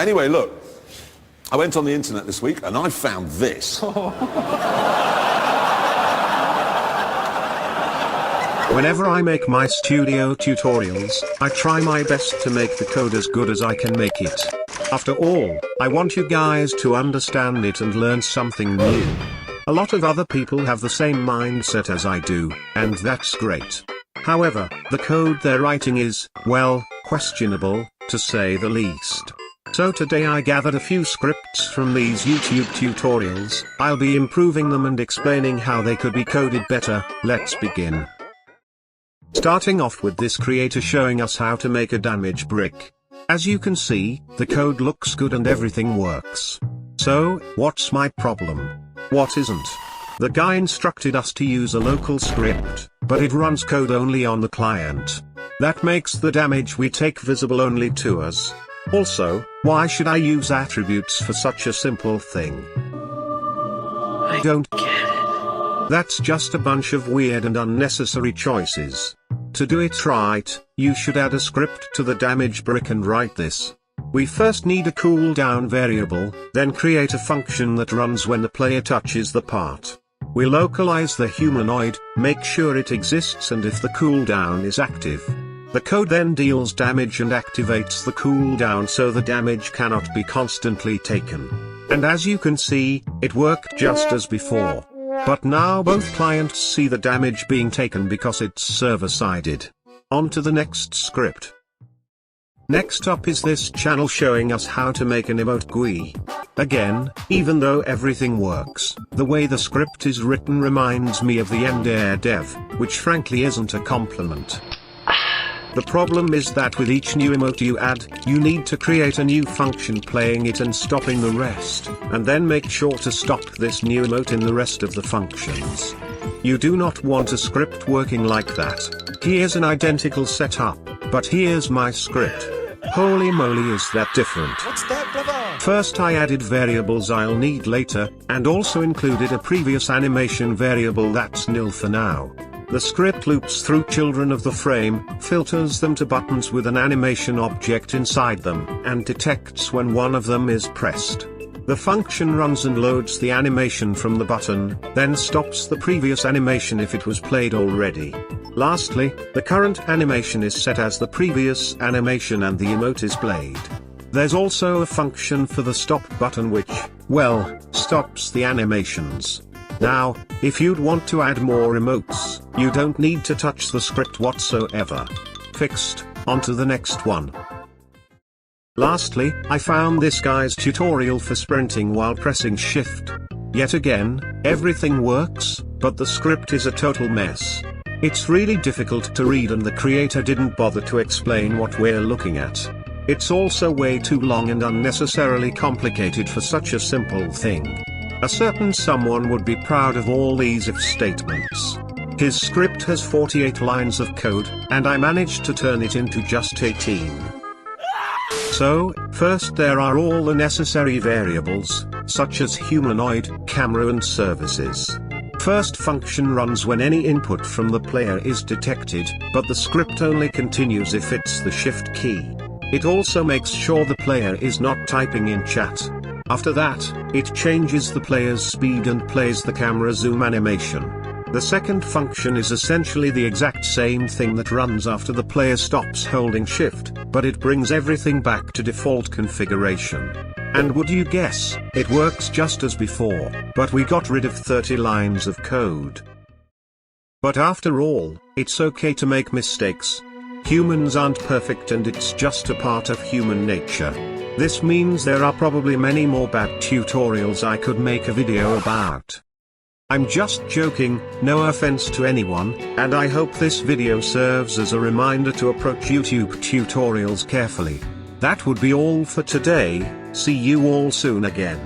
Anyway, look, I went on the internet this week and I found this. Whenever I make my studio tutorials, I try my best to make the code as good as I can make it. After all, I want you guys to understand it and learn something new. A lot of other people have the same mindset as I do, and that's great. However, the code they're writing is, well, questionable, to say the least. So today I gathered a few scripts from these YouTube tutorials. I'll be improving them and explaining how they could be coded better. Let's begin. Starting off with this creator showing us how to make a damage brick. As you can see, the code looks good and everything works. So, what's my problem? What isn't? The guy instructed us to use a local script, but it runs code only on the client. That makes the damage we take visible only to us. Also, why should I use attributes for such a simple thing? I don't get it. That's just a bunch of weird and unnecessary choices. To do it right, you should add a script to the damage brick and write this. We first need a cooldown variable, then create a function that runs when the player touches the part. We localize the humanoid, make sure it exists and if the cooldown is active. The code then deals damage and activates the cooldown so the damage cannot be constantly taken. And as you can see, it worked just as before. But now both clients see the damage being taken because it's server-sided. On to the next script. Next up is this channel showing us how to make an emote GUI. Again, even though everything works, the way the script is written reminds me of the Ender dev, which frankly isn't a compliment. The problem is that with each new emote you add, you need to create a new function playing it and stopping the rest, and then make sure to stop this new emote in the rest of the functions. You do not want a script working like that. Here's an identical setup, but here's my script. Holy moly, is that different. What's that, brother? First I added variables I'll need later, and also included a previous animation variable that's nil for now. The script loops through children of the frame, filters them to buttons with an animation object inside them, and detects when one of them is pressed. The function runs and loads the animation from the button, then stops the previous animation if it was played already. Lastly, the current animation is set as the previous animation and the emote is played. There's also a function for the stop button which, well, stops the animations. Now, if you'd want to add more emotes, you don't need to touch the script whatsoever. Fixed. On to the next one. Lastly, I found this guy's tutorial for sprinting while pressing shift. Yet again, everything works, but the script is a total mess. It's really difficult to read and the creator didn't bother to explain what we're looking at. It's also way too long and unnecessarily complicated for such a simple thing. A certain someone would be proud of all these if statements. His script has 48 lines of code, and I managed to turn it into just 18. So, first there are all the necessary variables, such as humanoid, camera and services. First function runs when any input from the player is detected, but the script only continues if it's the shift key. It also makes sure the player is not typing in chat. After that, it changes the player's speed and plays the camera zoom animation. The second function is essentially the exact same thing that runs after the player stops holding shift, but it brings everything back to default configuration. And would you guess, it works just as before, but we got rid of 30 lines of code. But after all, it's okay to make mistakes. Humans aren't perfect and it's just a part of human nature. This means there are probably many more bad tutorials I could make a video about. I'm just joking, no offense to anyone, and I hope this video serves as a reminder to approach YouTube tutorials carefully. That would be all for today, see you all soon again.